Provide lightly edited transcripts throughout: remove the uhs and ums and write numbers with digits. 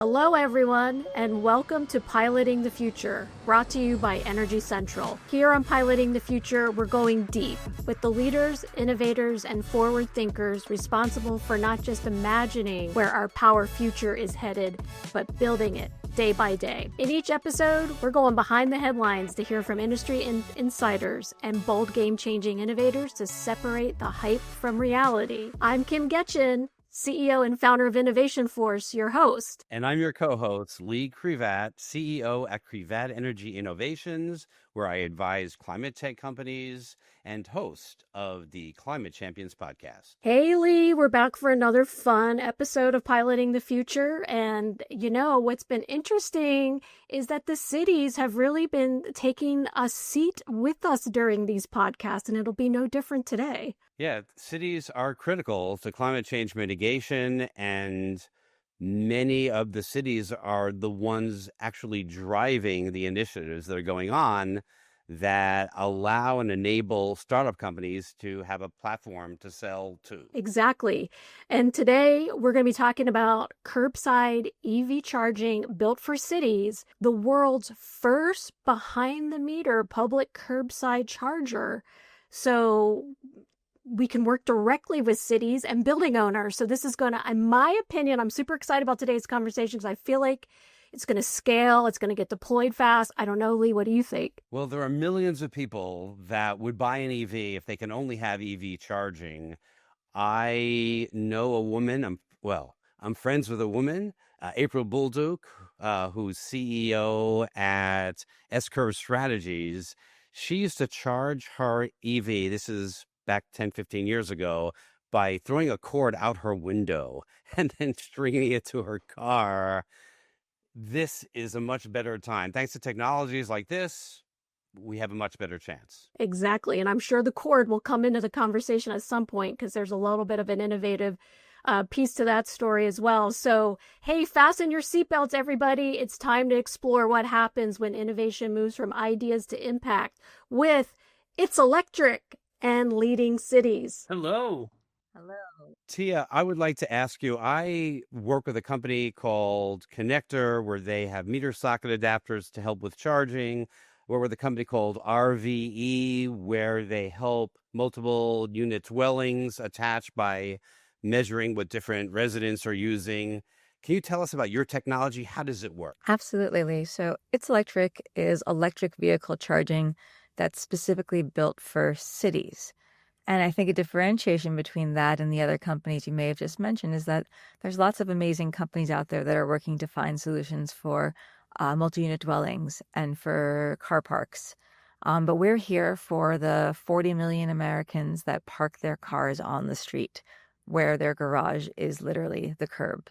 Hello, everyone, and welcome to Piloting the Future, brought to you by Energy Central. Here on Piloting the Future, we're going deep with the leaders, innovators, and forward thinkers responsible for not just imagining where our power future is headed, but building it day by day. In each episode, we're going behind the headlines to hear from industry insiders and bold game-changing innovators to separate the hype from reality. I'm Kim Getchin, CEO and founder of Innovation Force, your host. And I'm your co-host, Lee Krivat, CEO at Krivat Energy Innovations, where I advise climate tech companies and host of the Climate Champions podcast. Hey, Lee, we're back for another fun episode of Piloting the Future. And, what's been interesting is that the cities have really been taking a seat with us during these podcasts, and it'll be no different today. Yeah, cities are critical to climate change mitigation, and many of the cities are the ones actually driving the initiatives that are going on that allow and enable startup companies to have a platform to sell to. Exactly. And today we're going to be talking about curbside EV charging built for cities, the world's first behind-the-meter public curbside charger. So we can work directly with cities and building owners. So this is going to, in my opinion, I'm super excited about today's conversation because I feel like it's going to scale. It's going to get deployed fast. I don't know, Lee, what do you think? Well, there are millions of people that would buy an EV if they can only have EV charging. I know a woman, I'm friends with a woman, April Bullduk, who's CEO at S-Curve Strategies. She used to charge her EV, this is back 10, 15 years ago, by throwing a cord out her window and then stringing it to her car. This is a much better time. Thanks to technologies like this, we have a much better chance. Exactly. And I'm sure the cord will come into the conversation at some point because there's a little bit of an innovative piece to that story as well. So, hey, fasten your seatbelts, everybody. It's time to explore what happens when innovation moves from ideas to impact with It's Electric and Leading Cities. Hello. Tiya, I would like to ask you, I work with a company called Connector where they have meter socket adapters to help with charging. We're with a company called RVE where they help multiple unit dwellings attach by measuring what different residents are using. Can you tell us about your technology? How does it work? Absolutely, Lee. So It's Electric is electric vehicle charging that's specifically built for cities. And I think a differentiation between that and the other companies you may have just mentioned is that there's lots of amazing companies out there that are working to find solutions for multi-unit dwellings and for car parks. But we're here for the 40 million Americans that park their cars on the street, where their garage is literally the curb.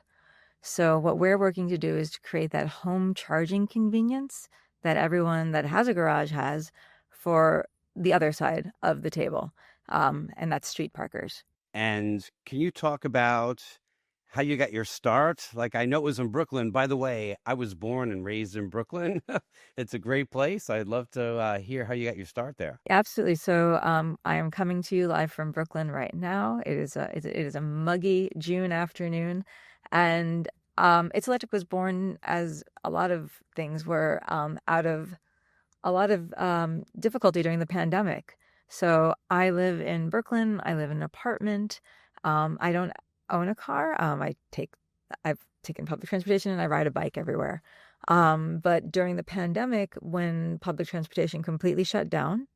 So what we're working to do is to create that home charging convenience that everyone that has a garage has for the other side of the table. And that's street parkers. And can you talk about how you got your start? Like, I know it was in Brooklyn. By the way, I was born and raised in Brooklyn. It's a great place. I'd love to hear how you got your start there. Absolutely. So I am coming to you live from Brooklyn right now. It is a muggy June afternoon. And It's Electric was born as a lot of things were out of a lot of difficulty during the pandemic. So I live in Brooklyn. I live in an apartment. I don't own a car. I've taken public transportation and I ride a bike everywhere. But during the pandemic, when public transportation completely shut down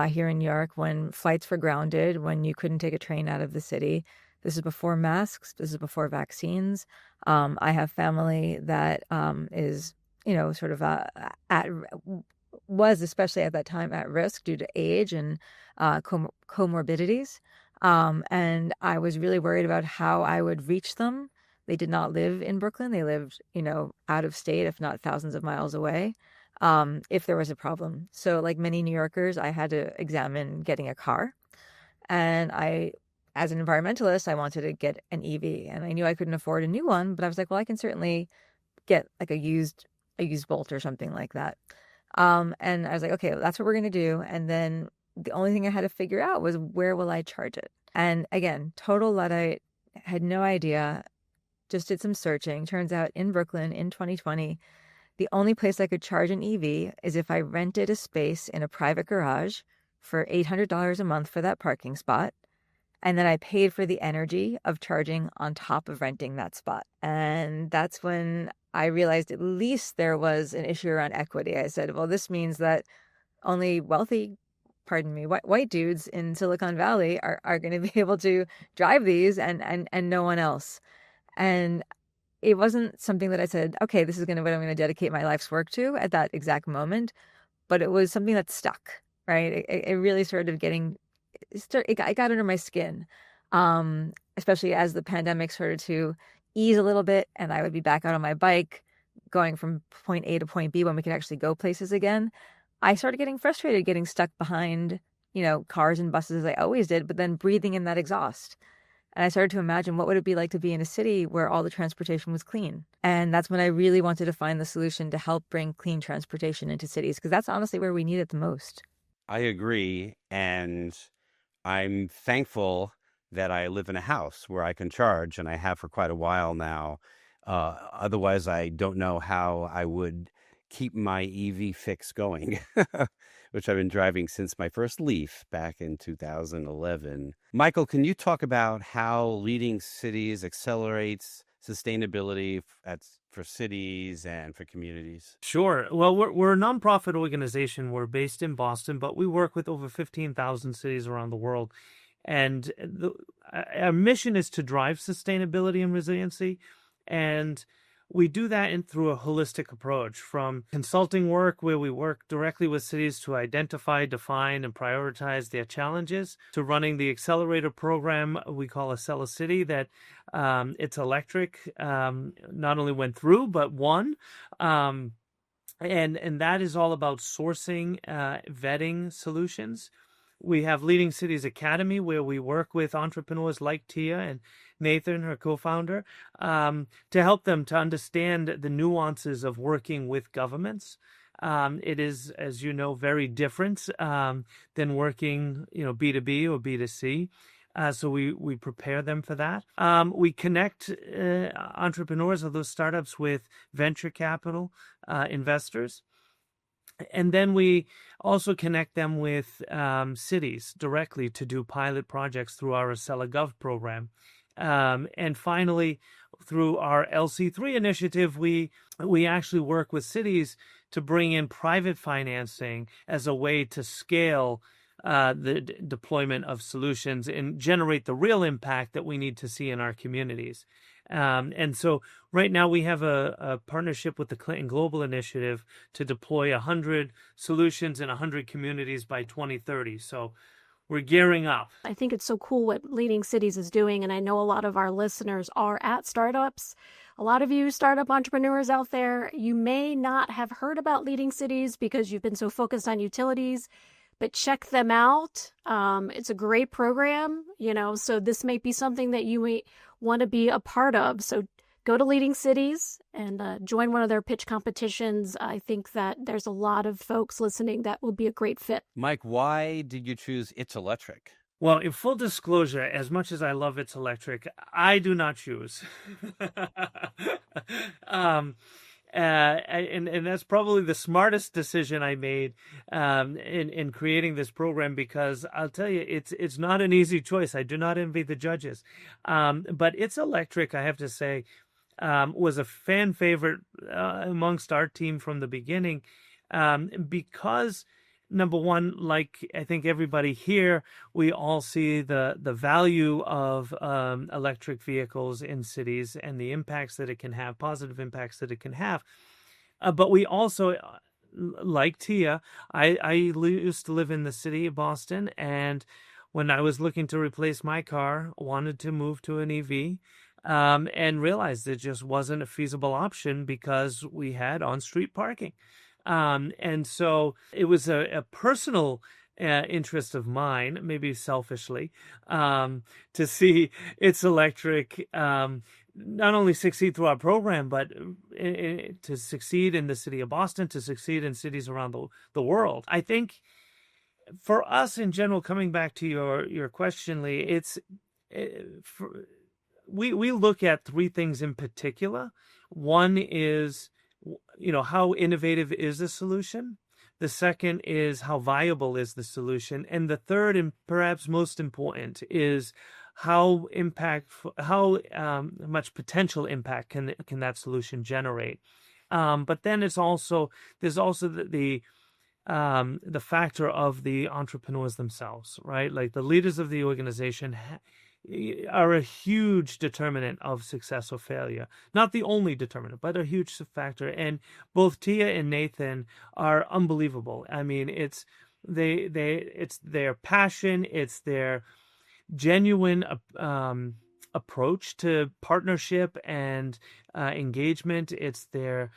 here in New York, when flights were grounded, when you couldn't take a train out of the city, this is before masks. This is before vaccines. I have family that is, sort of was especially at that time at risk due to age and comorbidities. And I was really worried about how I would reach them. They did not live in Brooklyn. They lived, out of state, if not thousands of miles away, if there was a problem. So like many New Yorkers, I had to examine getting a car. And as an environmentalist, I wanted to get an EV. And I knew I couldn't afford a new one, but I was like, well, I can certainly get like a used Bolt or something like that. And I was like, okay, that's what we're going to do. And then the only thing I had to figure out was where will I charge it? And again, total Luddite, had no idea. just did some searching. Turns out in Brooklyn in 2020, the only place I could charge an EV is if I rented a space in a private garage for $800 a month for that parking spot. And then I paid for the energy of charging on top of renting that spot. And that's when I realized at least there was an issue around equity. I said, well, this means that only wealthy, white dudes in Silicon Valley are going to be able to drive these and no one else. And it wasn't something that I said, okay, this is what I'm going to dedicate my life's work to at that exact moment. But it was something that stuck, right? It really started getting... It got under my skin, especially as the pandemic started to ease a little bit and I would be back out on my bike going from point A to point B when we could actually go places again. I started getting frustrated, getting stuck behind, cars and buses as I always did, but then breathing in that exhaust. And I started to imagine what would it be like to be in a city where all the transportation was clean. And that's when I really wanted to find the solution to help bring clean transportation into cities, because that's honestly where we need it the most. I agree. And I'm thankful that I live in a house where I can charge, and I have for quite a while now. Otherwise, I don't know how I would keep my EV fix going, which I've been driving since my first Leaf back in 2011. Michael, can you talk about how leading cities accelerates sustainability for cities and for communities? Sure. Well, we're a nonprofit organization. We're based in Boston, but we work with over 15,000 cities around the world. And our mission is to drive sustainability and resiliency. And we do that through a holistic approach, from consulting work where we work directly with cities to identify, define, and prioritize their challenges, to running the accelerator program we call Acela City that it's electric, not only went through, but won. And that is all about sourcing, vetting solutions. We have Leading Cities Academy, where we work with entrepreneurs like Tiya and Nathan, her co-founder, to help them to understand the nuances of working with governments. It is, as you know, very different than working, B2B or B2C. So we prepare them for that. We connect entrepreneurs of those startups with venture capital investors. And then we also connect them with cities directly to do pilot projects through our Acela Gov program. And finally, through our LC3 initiative, we actually work with cities to bring in private financing as a way to scale the deployment of solutions and generate the real impact that we need to see in our communities. And so right now we have a partnership with the Clinton Global Initiative to deploy 100 solutions in 100 communities by 2030. So we're gearing up. I think it's so cool what Leading Cities is doing, and I know a lot of our listeners are at startups. A lot of you startup entrepreneurs out there, you may not have heard about Leading Cities because you've been so focused on utilities, but check them out. It's a great program, so this may be something that you may want to be a part of. So go to Leading Cities and join one of their pitch competitions. I think that there's a lot of folks listening that will be a great fit. Mike, why did you choose It's Electric? Well, in full disclosure, as much as I love It's Electric, I do not choose. And that's probably the smartest decision I made in creating this program, because I'll tell you, it's not an easy choice. I do not envy the judges. But It's Electric, I have to say, was a fan favorite amongst our team from the beginning, because number one, like I think everybody here, we all see the value of electric vehicles in cities and the impacts that it can have, positive impacts that it can have. But we also, like Tiya, I used to live in the city of Boston, and when I was looking to replace my car, wanted to move to an EV, and realized it just wasn't a feasible option because we had on-street parking. And so it was a personal interest of mine, maybe selfishly, to see It's Electric not only succeed through our program, but to succeed in the city of Boston, to succeed in cities around the world. I think for us in general, coming back to your question, Lee, we look at three things in particular. One is, how innovative is the solution? The second is how viable is the solution? And the third, and perhaps most important, is how much potential impact can that solution generate? But then there's also the factor of the entrepreneurs themselves, right? Like the leaders of the organization are a huge determinant of success or failure. Not the only determinant, but a huge factor. And both Tiya and Nathan are unbelievable. I mean, it's their passion, it's their genuine approach to partnership and engagement. It's their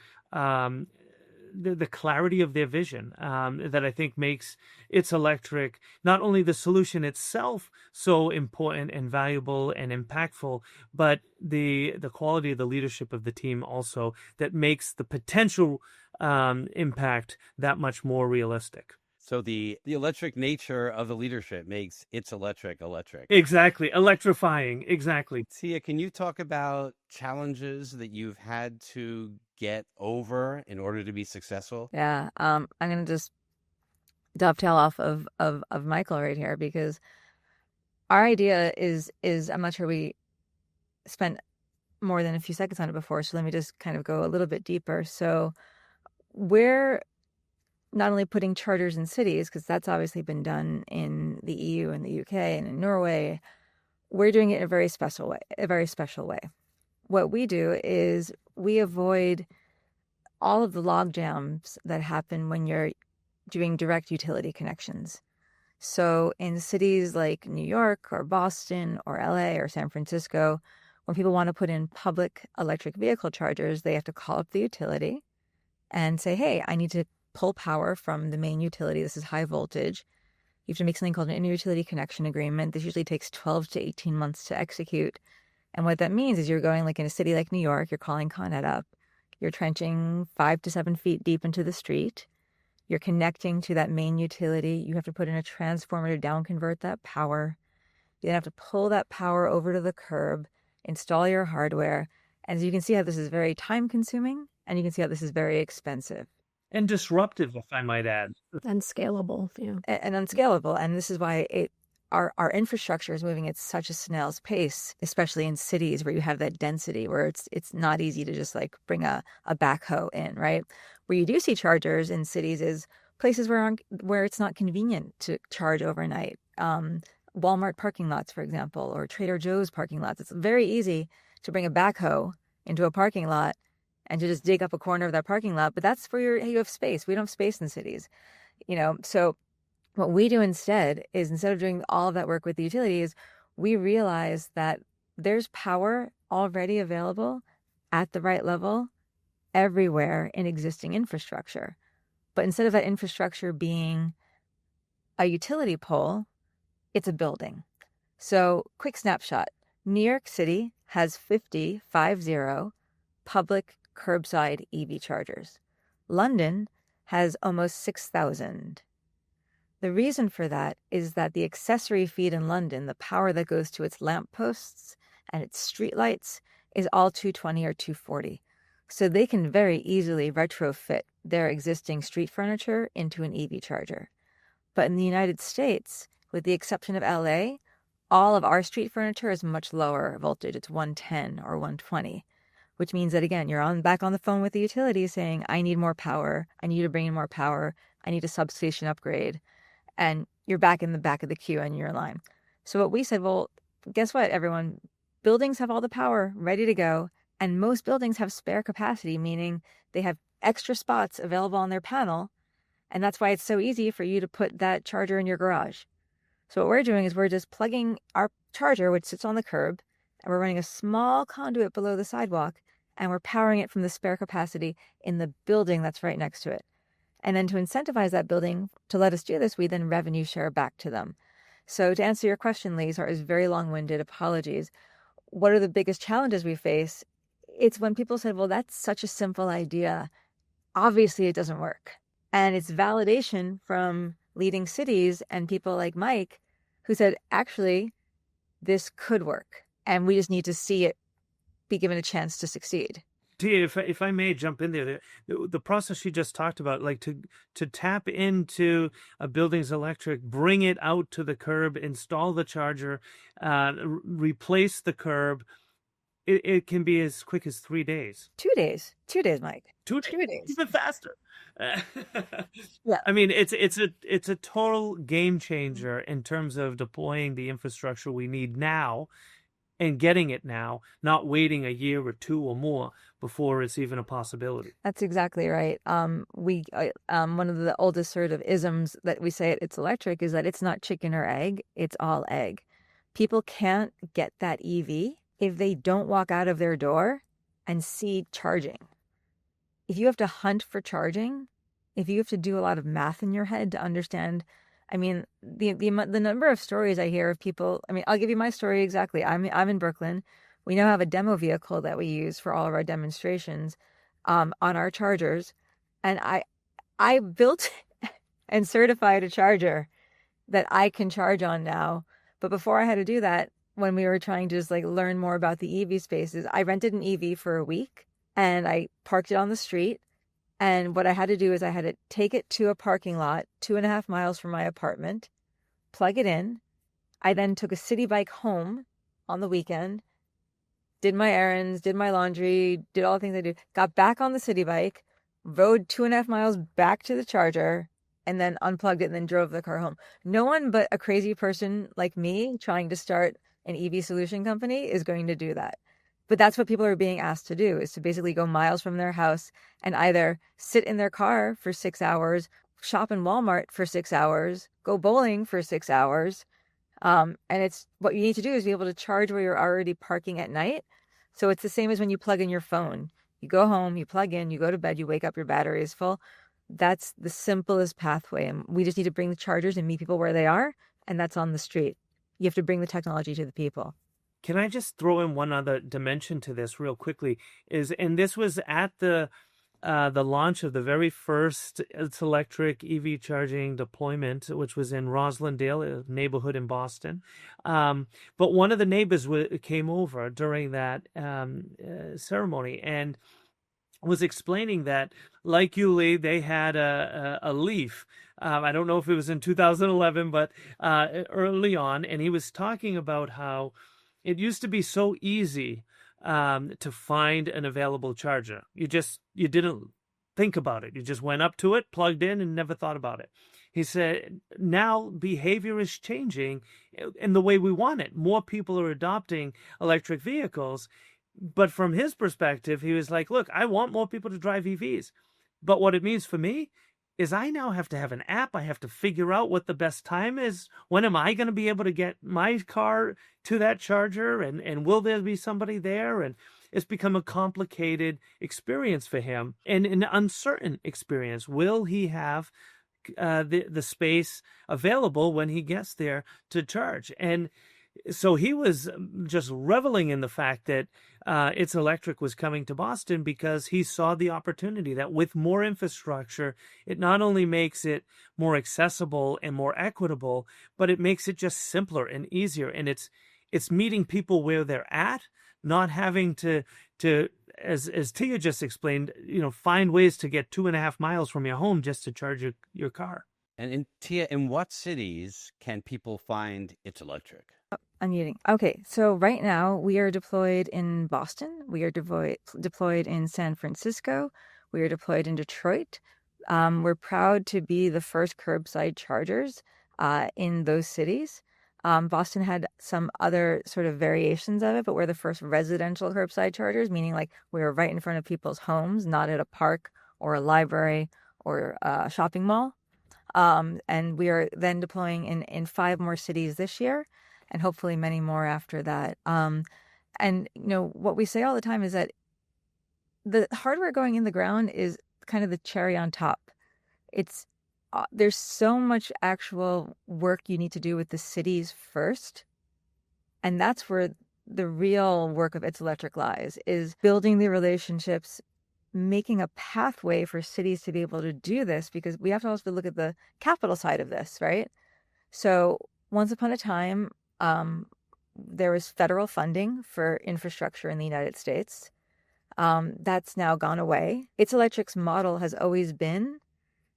the clarity of their vision that I think makes It's Electric, not only the solution itself so important and valuable and impactful, but the quality of the leadership of the team also that makes the potential impact that much more realistic. So the electric nature of the leadership makes It's Electric electric. Exactly. Electrifying. Exactly. Tiya, can you talk about challenges that you've had to get over in order to be successful? Yeah, I'm gonna just dovetail off of Michael right here, because our idea is I'm not sure we spent more than a few seconds on it before, so let me just kind of go a little bit deeper. So we're not only putting chargers in cities, because that's obviously been done in the EU and the UK and in Norway, we're doing it in a very special way. What we do is we avoid all of the logjams that happen when you're doing direct utility connections. So in cities like New York or Boston or LA or San Francisco, when people want to put in public electric vehicle chargers, they have to call up the utility and say, hey, I need to pull power from the main utility. This is high voltage. You have to make something called an inter-utility connection agreement. This usually takes 12 to 18 months to execute. And what that means is you're going, like in a city like New York, you're calling Con Ed up. You're trenching 5 to 7 feet deep into the street. You're connecting to that main utility. You have to put in a transformer to down convert that power. You then have to pull that power over to the curb, install your hardware. And so you can see how this is very time consuming, and you can see how this is very expensive. And disruptive, if I might add. And scalable, yeah. And unscalable. And this is why our infrastructure is moving at such a snail's pace, especially in cities where you have that density, where it's not easy to just like bring a backhoe in, right? Where you do see chargers in cities is places where it's not convenient to charge overnight. Walmart parking lots, for example, or Trader Joe's parking lots. It's very easy to bring a backhoe into a parking lot and to just dig up a corner of that parking lot. But that's where you have space. We don't have space in cities, So what we do instead of doing all of that work with the utilities, we realize that there's power already available at the right level everywhere in existing infrastructure. But instead of that infrastructure being a utility pole, it's a building. So quick snapshot. New York City has 50 public curbside EV chargers. London has almost 6,000. The reason for that is that the accessory feed in London, the power that goes to its lampposts and its streetlights, is all 220 or 240. So they can very easily retrofit their existing street furniture into an EV charger. But in the United States, with the exception of LA, all of our street furniture is much lower voltage. It's 110 or 120, which means that, again, you're back on the phone with the utility saying, I need more power. I need to bring in more power. I need a substation upgrade. And you're back in the back of the queue and you're in line. So what we said, well, guess what, everyone? Buildings have all the power ready to go. And most buildings have spare capacity, meaning they have extra spots available on their panel. And that's why it's so easy for you to put that charger in your garage. So what we're doing is we're just plugging our charger, which sits on the curb, and we're running a small conduit below the sidewalk, and we're powering it from the spare capacity in the building that's right next to it. And then to incentivize that building to let us do this, we then revenue share back to them. So to answer your question, Lee, sorry, it's very long-winded, apologies. What are the biggest challenges we face? It's when people say, well, that's such a simple idea. Obviously, it doesn't work. And it's validation from leading cities and people like Mike who said, actually, this could work. and we just need to see it be given a chance to succeed. Tia, if I may jump in there, the process you just talked about, like to tap into a building's electric, bring it out to the curb, install the charger, replace the curb, it can be as quick as 3 days. 2 days, Mike. 2 days, 2 days. even faster. Yeah. I mean, it's a total game changer in terms of deploying the infrastructure we need now and getting it now, not waiting a year or two or more before it's even a possibility. That's exactly right. One of the oldest sort of isms that we say at It's Electric is that it's not chicken or egg, it's all egg. People can't get that EV if they don't walk out of their door and see charging. If you have to hunt for charging, if you have to do a lot of math in your head to understand, I mean, the number of stories I hear of people, I mean, I'll give you my story exactly. I'm in Brooklyn. We now have a demo vehicle that we use for all of our demonstrations on our chargers. And I built and certified a charger that I can charge on now. But before I had to do that, when we were trying to just like learn more about the EV spaces, I rented an EV for a week and I parked it on the street. And what I had to do is I had to take it to a parking lot 2.5 miles from my apartment, plug it in. I then took a city bike home on the weekend, did my errands, did my laundry, did all the things I do, got back on the city bike, rode 2.5 miles back to the charger, and then unplugged it and then drove the car home. No one but a crazy person like me trying to start an EV solution company is going to do that. But that's what people are being asked to do, is to basically go miles from their house and either sit in their car for 6 hours, shop in Walmart for 6 hours, go bowling for 6 hours. And it's what you need to do is be able to charge where you're already parking at night. So it's the same as when you plug in your phone. You go home, you plug in, you go to bed, you wake up, your battery is full. That's the simplest pathway. And we just need to bring the chargers and meet people where they are. And that's on the street. You have to bring the technology to the people. Can I just throw in one other dimension to this real quickly? And this was at the launch of the very first It's Electric EV charging deployment, which was in Roslindale, a neighborhood in Boston. But one of the neighbors came over during that ceremony and was explaining that, like you, Lee, they had a Leaf. I don't know if it was in 2011, but early on, and he was talking about how it used to be so easy to find an available charger. You didn't think about it. You just went up to it, plugged in, and never thought about it. He said, now behavior is changing in the way we want it. More people are adopting electric vehicles. But from his perspective, he was like, look, I want more people to drive EVs. But what it means for me is I now have to have an app. I have to figure out what the best time is. When am I going to be able to get my car to that charger? And will there be somebody there? And it's become a complicated experience for him and an uncertain experience. Will he have the space available when he gets there to charge? And so he was just reveling in the fact that It's Electric was coming to Boston because he saw the opportunity that with more infrastructure, it not only makes it more accessible and more equitable, but it makes it just simpler and easier. And it's meeting people where they're at, not having to as Tia just explained, find ways to get 2.5 miles from your home just to charge your car. And Tia, in what cities can people find It's Electric? Unmuting. Okay, so right now we are deployed in Boston. We are deployed in San Francisco. We are deployed in Detroit. We're proud to be the first curbside chargers in those cities. Boston had some other sort of variations of it, but we're the first residential curbside chargers, meaning like we were right in front of people's homes, not at a park or a library or a shopping mall. And we are then deploying in 5 more cities this year, and hopefully many more after that. And what we say all the time is that the hardware going in the ground is kind of the cherry on top. It's there's so much actual work you need to do with the cities first, and that's where the real work of It's Electric lies, is building the relationships, making a pathway for cities to be able to do this, because we have to also look at the capital side of this, right? So once upon a time, there was federal funding for infrastructure in the United States. That's now gone away. It's Electric's model has always been,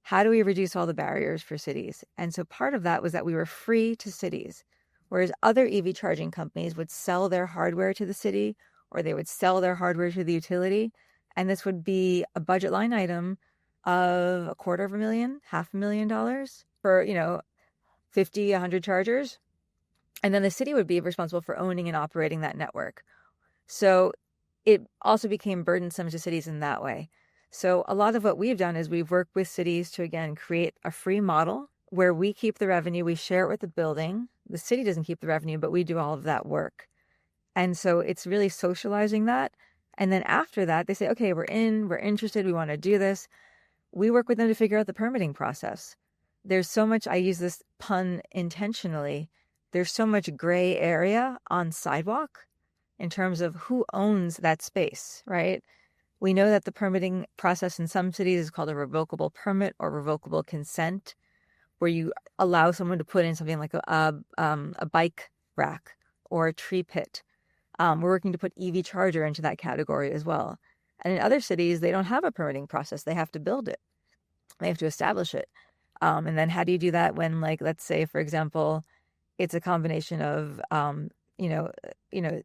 how do we reduce all the barriers for cities? And so part of that was that we were free to cities, whereas other EV charging companies would sell their hardware to the city, or they would sell their hardware to the utility. And this would be a budget line item of $250,000, $500,000 for, 50, 100 chargers. And then the city would be responsible for owning and operating that network. So it also became burdensome to cities in that way. So a lot of what we've done is we've worked with cities to, again, create a free model where we keep the revenue, we share it with the building. The city doesn't keep the revenue, but we do all of that work. And so it's really socializing that. And then after that, they say, okay, we're interested, we want to do this. We work with them to figure out the permitting process. There's so much, I use this pun intentionally, there's so much gray area on sidewalk in terms of who owns that space, right? We know that the permitting process in some cities is called a revocable permit or revocable consent, where you allow someone to put in something like a bike rack or a tree pit. We're working to put EV charger into that category as well. And in other cities, they don't have a permitting process. They have to build it. They have to establish it. And then how do you do that when, like, let's say, for example, it's a combination of,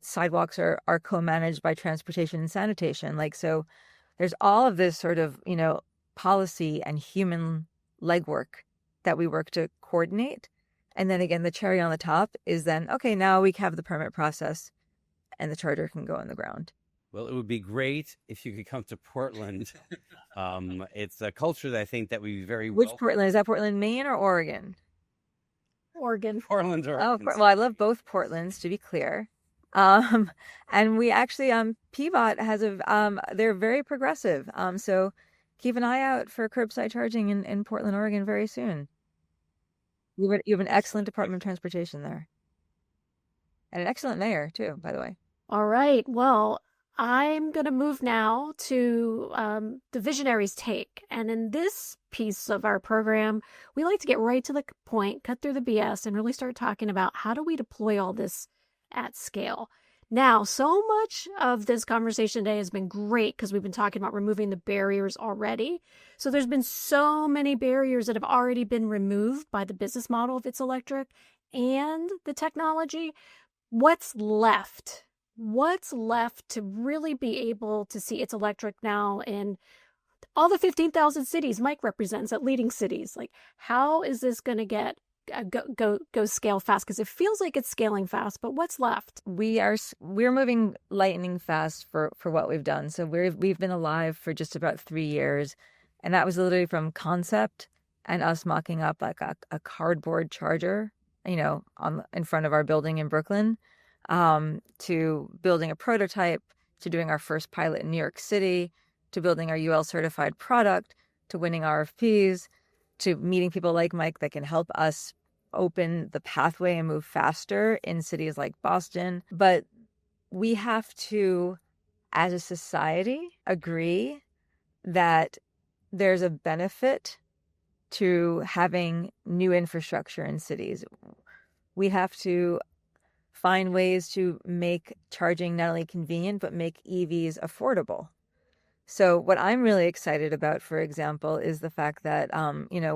sidewalks are co-managed by transportation and sanitation. Like, so there's all of this sort of, policy and human legwork that we work to coordinate. And then again, the cherry on the top is then, okay, now we have the permit process and the charger can go in the ground. Well, it would be great if you could come to Portland. It's a culture that I think that we very Which well... Portland? Is that Portland, Maine or Oregon? Oregon. Portland, Oregon. Oh, well, I love both Portlands, to be clear. And we actually, PVOT has they're very progressive. So keep an eye out for curbside charging in Portland, Oregon very soon. You have an excellent Department of Transportation there. And an excellent mayor, too, by the way. All right. Well, I'm going to move now to the Visionaries Take. And in this piece of our program, we like to get right to the point, cut through the BS, and really start talking about how do we deploy all this at scale. Now, so much of this conversation today has been great because we've been talking about removing the barriers already. So there's been so many barriers that have already been removed by the business model of It's Electric and the technology. What's left? What's left to really be able to see It's Electric now in all the 15,000 cities Mike represents at leading cities? Like, how is this going to get go scale fast? Because it feels like it's scaling fast, but what's left? We're moving lightning fast for what we've done. So we've been alive for just about 3 years, and that was literally from concept and us mocking up like a cardboard charger, in front of our building in Brooklyn, to building a prototype, to doing our first pilot in New York City, to building our UL certified product, to winning RFPs, to meeting people like Mike that can help us open the pathway and move faster in cities like Boston. But we have to, as a society, agree that there's a benefit to having new infrastructure in cities. We have to find ways to make charging not only convenient, but make EVs affordable. So what I'm really excited about, for example, is the fact that,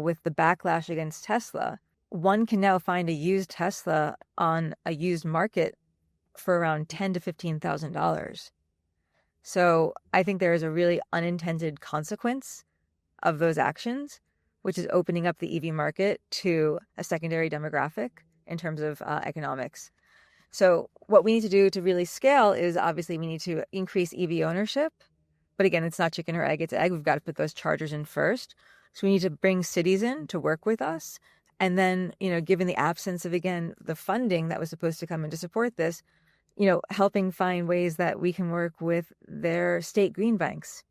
with the backlash against Tesla, one can now find a used Tesla on a used market for around $10,000 to $15,000. So I think there is a really unintended consequence of those actions, which is opening up the EV market to a secondary demographic in terms of economics. So what we need to do to really scale is obviously we need to increase EV ownership. But again, it's not chicken or egg, it's egg. We've got to put those chargers in first. So we need to bring cities in to work with us. And then, given the absence of, again, the funding that was supposed to come in to support this, helping find ways that we can work with their state green banks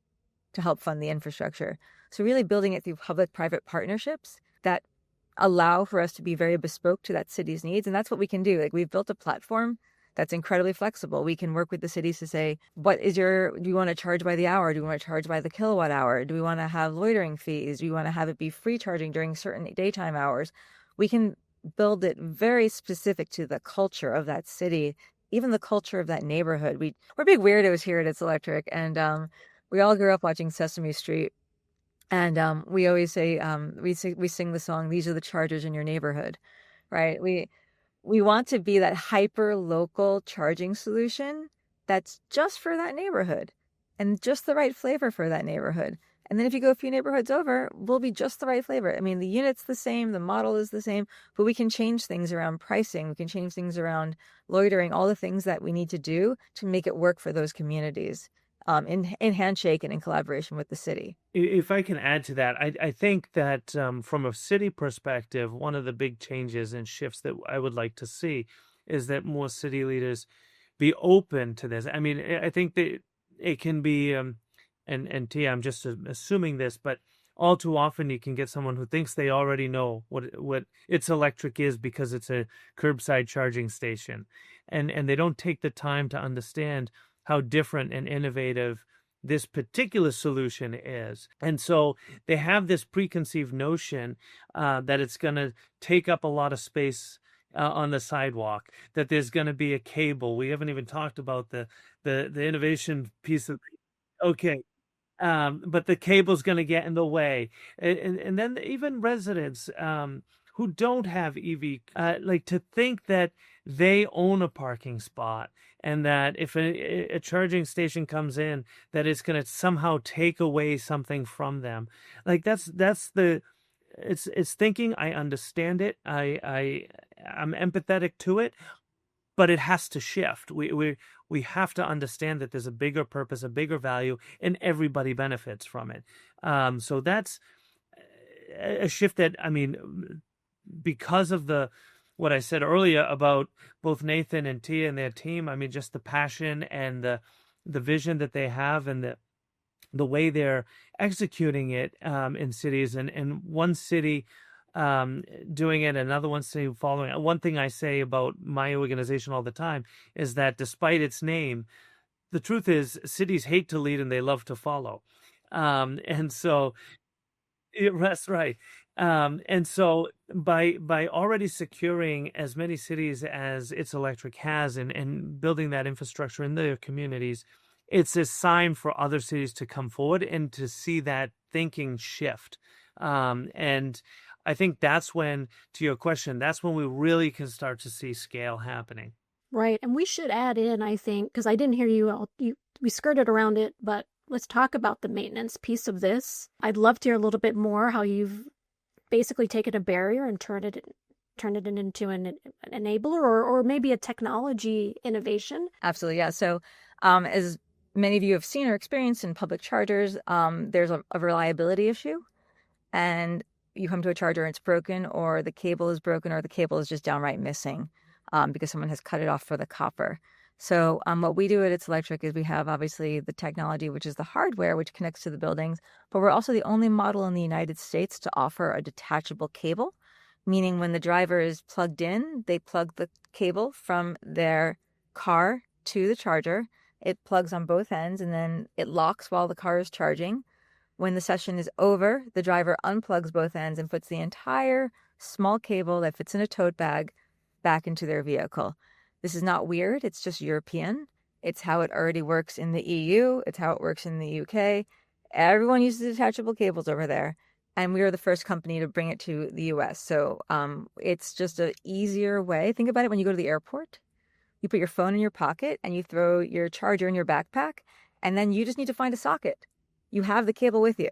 to help fund the infrastructure. So really building it through public-private partnerships that allow for us to be very bespoke to that city's needs. And that's what we can do. Like, we've built a platform that's incredibly flexible. We can work with the cities to say, do you want to charge by the hour? Do you want to charge by the kilowatt hour? Do we want to have loitering fees? Do we want to have it be free charging during certain daytime hours? We can build it very specific to the culture of that city, even the culture of that neighborhood. We're big weirdos here at It's Electric, and we all grew up watching Sesame Street. And we always say, we sing the song, "These are the chargers in your neighborhood," right? We want to be that hyper local charging solution that's just for that neighborhood and just the right flavor for that neighborhood. And then if you go a few neighborhoods over, we'll be just the right flavor. I mean, the unit's the same, the model is the same, but we can change things around pricing. We can change things around loitering, all the things that we need to do to make it work for those communities. In handshake and in collaboration with the city. If I can add to that, I think that from a city perspective, one of the big changes and shifts that I would like to see is that more city leaders be open to this. I mean, I think that it can be, and Tia, I'm just assuming this, but all too often you can get someone who thinks they already know what It's Electric is because it's a curbside charging station, and they don't take the time to understand how different and innovative this particular solution is. And so they have this preconceived notion that it's going to take up a lot of space on the sidewalk, that there's going to be a cable. We haven't even talked about the innovation piece of, okay. But the cable's going to get in the way. And then even residents who don't have EV, like to think that they own a parking spot and that if a charging station comes in, that it's going to somehow take away something from them. Like it's thinking. I understand it. I'm empathetic to it, but it has to shift. We have to understand that there's a bigger purpose, a bigger value, and everybody benefits from it. So that's a shift that, I mean, because of what I said earlier about both Nathan and Tia and their team, I mean, just the passion and the vision that they have and the way they're executing it in cities, and one city doing it, another one city following it. One thing I say about my organization all the time is that despite its name, the truth is cities hate to lead and they love to follow. And so that's right. And so by already securing as many cities as It's Electric has and building that infrastructure in their communities, it's a sign for other cities to come forward and to see that thinking shift. And I think that's when, to your question, that's when we really can start to see scale happening. Right. And we should add in, I think, because I didn't hear we skirted around it, but let's talk about the maintenance piece of this. I'd love to hear a little bit more how you've basically taken a barrier and turned it into an enabler or maybe a technology innovation. Absolutely. Yeah. So as many of you have seen or experienced in public chargers, there's a reliability issue, and you come to a charger and it's broken, or the cable is broken, or the cable is just downright missing because someone has cut it off for the copper. So what we do at It's Electric is we have obviously the technology, which is the hardware, which connects to the buildings, but we're also the only model in the United States to offer a detachable cable, meaning when the driver is plugged in, they plug the cable from their car to the charger. It plugs on both ends, and then it locks while the car is charging. When the session is over, the driver unplugs both ends and puts the entire small cable that fits in a tote bag back into their vehicle. This is not weird. It's just European. It's how it already works in the EU. It's how it works in the UK. Everyone uses detachable cables over there. And we are the first company to bring it to the US. So it's just an easier way. Think about it when you go to the airport. You put your phone in your pocket and you throw your charger in your backpack, and then you just need to find a socket. You have the cable with you.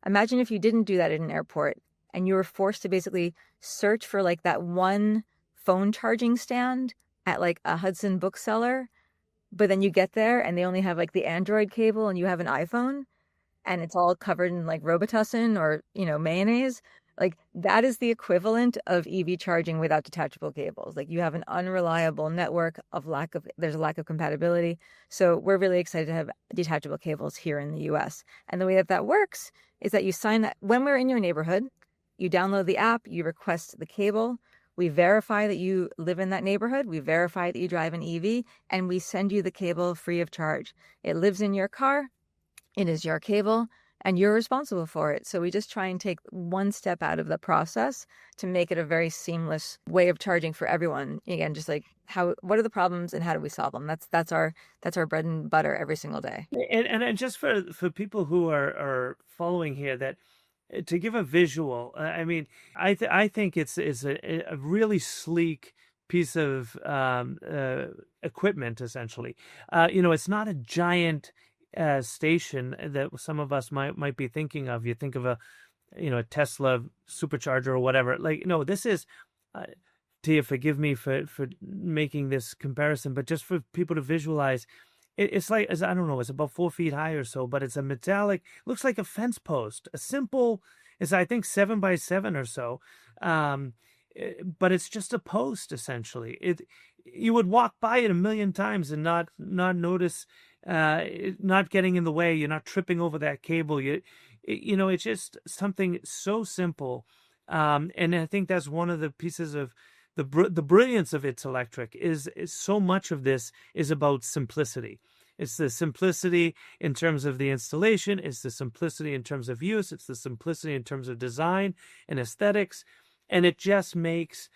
Imagine if you didn't do that at an airport and you were forced to basically search for like that one phone charging stand at like a Hudson bookseller, but then you get there and they only have like the Android cable and you have an iPhone and it's all covered in like Robitussin or, mayonnaise. Like that is the equivalent of EV charging without detachable cables. Like you have an unreliable network there's a lack of compatibility. So we're really excited to have detachable cables here in the US. And the way that works is that you sign that when we're in your neighborhood, you download the app, you request the cable. We verify that you live in that neighborhood. We verify that you drive an EV, and we send you the cable free of charge. It lives in your car. It is your cable. and you're responsible for it. So we just try and take one step out of the process to make it a very seamless way of charging for everyone. Again, just like what are the problems and how do we solve them? That's our bread and butter every single day. And just for people who are following here, that to give a visual, I mean, I think it's a really sleek piece of equipment, essentially. It's not a giant station that some of us might be thinking of. You think of a Tesla supercharger or whatever. Like, no, this is Tiya, forgive me for making this comparison, but just for people to visualize, it's like, I don't know, it's about 4 feet high or so, but it's a metallic, looks like a fence post, a simple, it's I think 7 by 7 or so, but it's just a post essentially. You would walk by it a million times and not notice, not getting in the way. You're not tripping over that cable. It's just something so simple, and I think that's one of the pieces of the brilliance of It's Electric is so much of this is about simplicity. It's the simplicity in terms of the installation. It's the simplicity in terms of use. It's the simplicity in terms of design and aesthetics. And it just makes,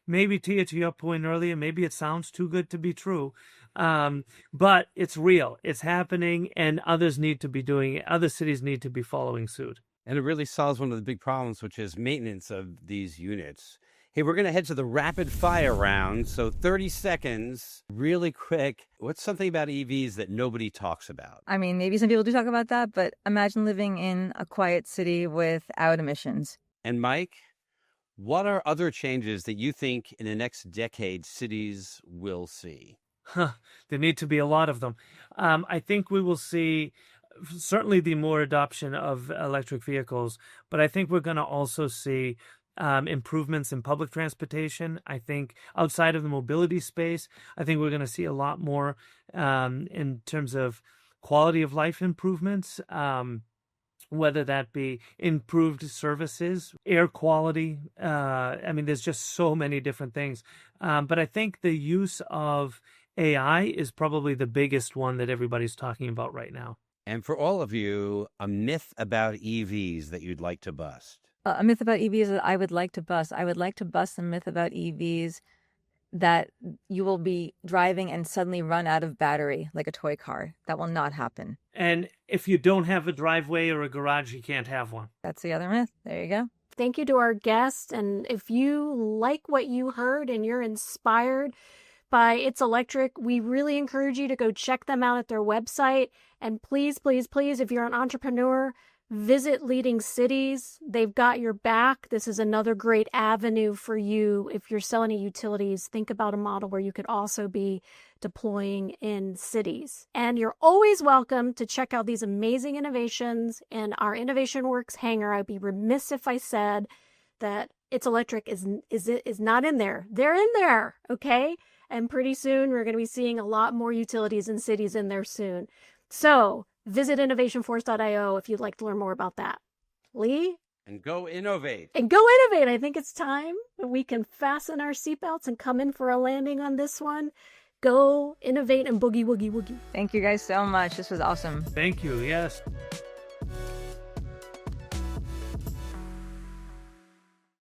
maybe Tiya, to your point earlier, maybe it sounds too good to be true, but it's real. It's happening, and others need to be doing it. Other cities need to be following suit. And it really solves one of the big problems, which is maintenance of these units. Hey, we're going to head to the rapid fire round. So 30 seconds, really quick. What's something about EVs that nobody talks about? I mean, maybe some people do talk about that, but imagine living in a quiet city without emissions. And Mike, what are other changes that you think in the next decade cities will see? There need to be a lot of them. I think we will see certainly the more adoption of electric vehicles, but I think we're going to also see improvements in public transportation. I think outside of the mobility space, I think we're going to see a lot more in terms of quality of life improvements, whether that be improved services, air quality. I mean, there's just so many different things. But I think the use of AI is probably the biggest one that everybody's talking about right now. And for all of you, a myth about EVs that you'd like to bust. A myth about EVs that I would like to bust. I would like to bust the myth about EVs that you will be driving and suddenly run out of battery like a toy car. That will not happen. And if you don't have a driveway or a garage, you can't have one. That's the other myth. There you go. Thank you to our guest. And if you like what you heard and you're inspired by It's Electric, we really encourage you to go check them out at their website. And please, please, please, if you're an entrepreneur, visit leading cities. They've got your back. This is another great avenue for you. If you're selling to utilities, think about a model where you could also be deploying in cities. And you're always welcome to check out these amazing innovations in our Innovation Works hangar. I'd be remiss if I said that It's Electric is not in there. They're in there, okay? And pretty soon we're going to be seeing a lot more utilities and cities in there soon. So visit innovationforce.io if you'd like to learn more about that. Lee? And go innovate. And go innovate. I think it's time we can fasten our seatbelts and come in for a landing on this one. Go innovate and boogie, woogie, woogie. Thank you guys so much. This was awesome. Thank you. Yes.